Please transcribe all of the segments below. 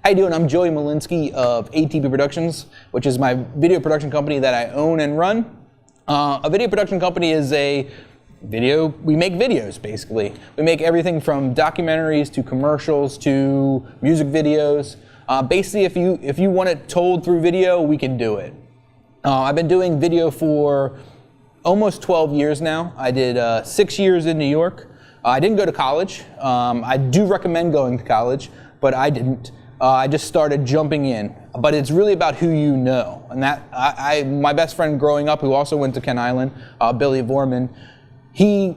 How you doing? I'm Joey Malinski of ATP Productions, which is my video production company that I own and run. A video production company is we make videos basically. We make everything from documentaries to commercials to music videos. Basically, if you want it told through video, we can do it. I've been doing video for almost 12 years now. I did 6 years in New York. I didn't go to college. I do recommend going to college, but I didn't. I just started jumping in. But it's really about who you know. And my best friend growing up, who also went to Kent Island, Billy Vorman, he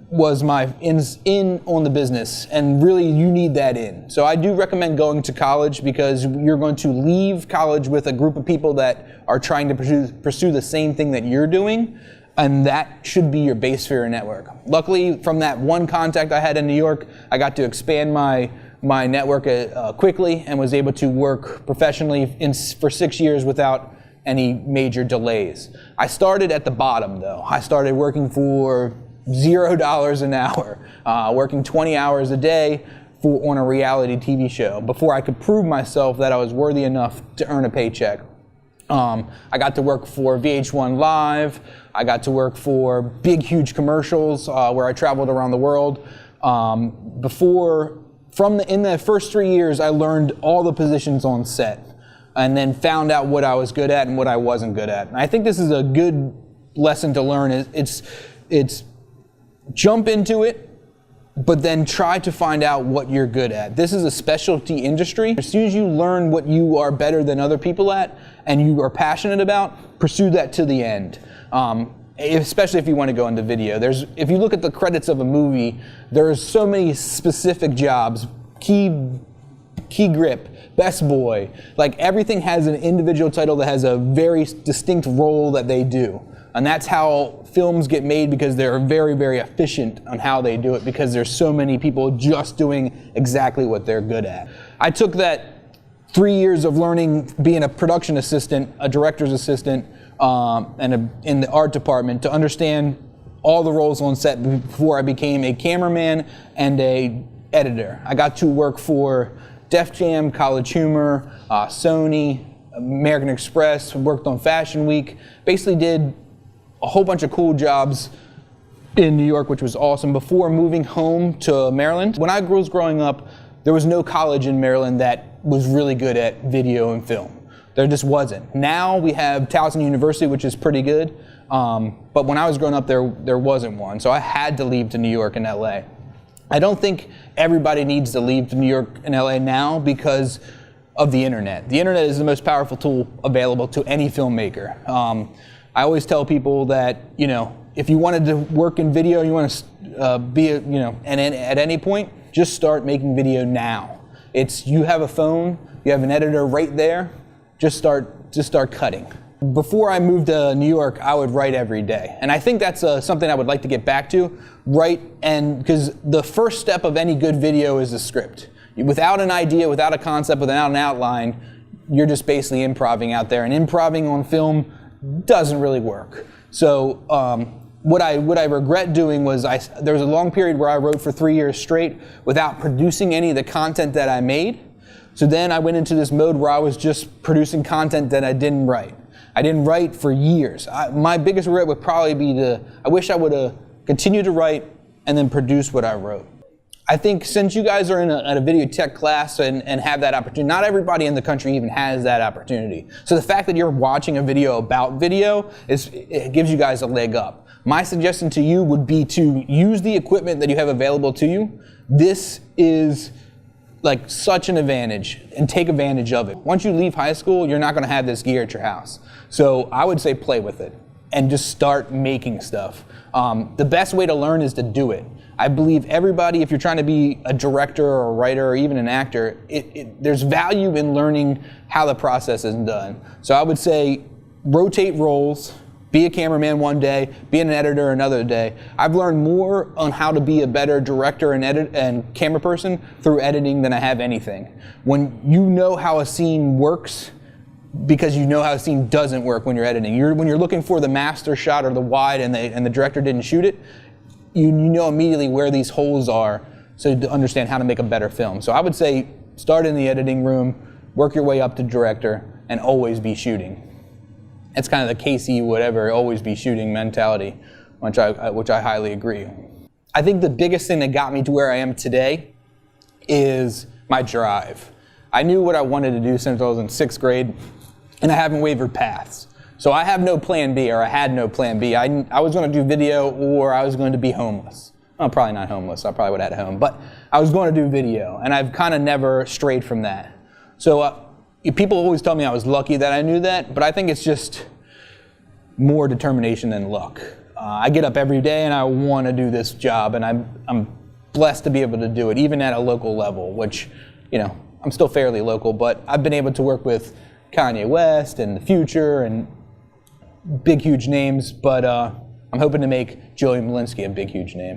was my in on the business, and really you need that in. So I do recommend going to college because you're going to leave college with a group of people that are trying to pursue the same thing that you're doing, and that should be your base for your network. Luckily, from that one contact I had in New York, I got to expand my network quickly and was able to work professionally for 6 years without any major delays. I started at the bottom though. I started working for $0 an hour, working 20 hours a day on a reality TV show before I could prove myself that I was worthy enough to earn a paycheck. I got to work for VH1 Live. I got to work for big, huge commercials where I traveled around the world. In the first 3 years, I learned all the positions on set and then found out what I was good at and what I wasn't good at. And I think this is a good lesson to learn. It's jump into it, but then try to find out what you're good at. This is a specialty industry. As soon as you learn what you are better than other people at and you are passionate about, pursue that to the end. Especially if you want to go into video. If you look at the credits of a movie, there's so many specific jobs. Key grip, best boy. Like everything has an individual title that has a very distinct role that they do. And that's how films get made, because they're very, very efficient on how they do it, because there's so many people just doing exactly what they're good at. I took that 3 years of learning, being a production assistant, a director's assistant, in the art department, to understand all the roles on set before I became a cameraman and a editor. I got to work for Def Jam, College Humor, Sony, American Express, worked on Fashion Week, basically did a whole bunch of cool jobs in New York, which was awesome, before moving home to Maryland. When I was growing up, there was no college in Maryland that was really good at video and film. There just wasn't. Now we have Towson University, which is pretty good, but when I was growing up, there wasn't one, so I had to leave to New York and LA. I don't think everybody needs to leave to New York and LA now because of the internet. The internet is the most powerful tool available to any filmmaker. I always tell people that, if you wanted to work in video, you want to at any point, just start making video now. You have a phone, you have an editor right there, just start cutting. Before I moved to New York, I would write every day. And I think that's something I would like to get back to, because the first step of any good video is a script. Without an idea, without a concept, without an outline, you're just basically improvising out there. And improvising on film doesn't really work. So what I regret doing was there was a long period where I wrote for 3 years straight without producing any of the content that I made. So then I went into this mode where I was just producing content that I didn't write. I didn't write for years. My biggest regret would probably be I wish I would have continued to write and then produce what I wrote. I think since you guys are in a video tech class and have that opportunity, not everybody in the country even has that opportunity. So the fact that you're watching a video about video, it gives you guys a leg up. My suggestion to you would be to use the equipment that you have available to you. This is like such an advantage, and take advantage of it. Once you leave high school, you're not gonna have this gear at your house. So I would say play with it and just start making stuff. The best way to learn is to do it. I believe everybody, if you're trying to be a director or a writer or even an actor, there's value in learning how the process is done. So I would say rotate roles, be a cameraman one day, be an editor another day. I've learned more on how to be a better director and camera person through editing than I have anything. When you know how a scene works, because you know how a scene doesn't work when you're editing. When you're looking for the master shot or the wide and the director didn't shoot it, you know immediately where these holes are, so to understand how to make a better film. So I would say start in the editing room, work your way up to director, and always be shooting. It's kind of the Casey whatever, always be shooting mentality, which I highly agree. I think the biggest thing that got me to where I am today is my drive. I knew what I wanted to do since I was in 6th grade, and I haven't wavered paths. So I have no plan B, or I had no plan B. I was going to do video, or I was going to be homeless. Well, probably not homeless. I probably would have had a home. But I was going to do video, and I've kind of never strayed from that. So people always tell me I was lucky that I knew that, but I think it's just more determination than luck. I get up every day, and I want to do this job, and I'm blessed to be able to do it, even at a local level, which, you know, I'm still fairly local, but I've been able to work with Kanye West and The Future and big, huge names, but I'm hoping to make Joey Malinski a big, huge name.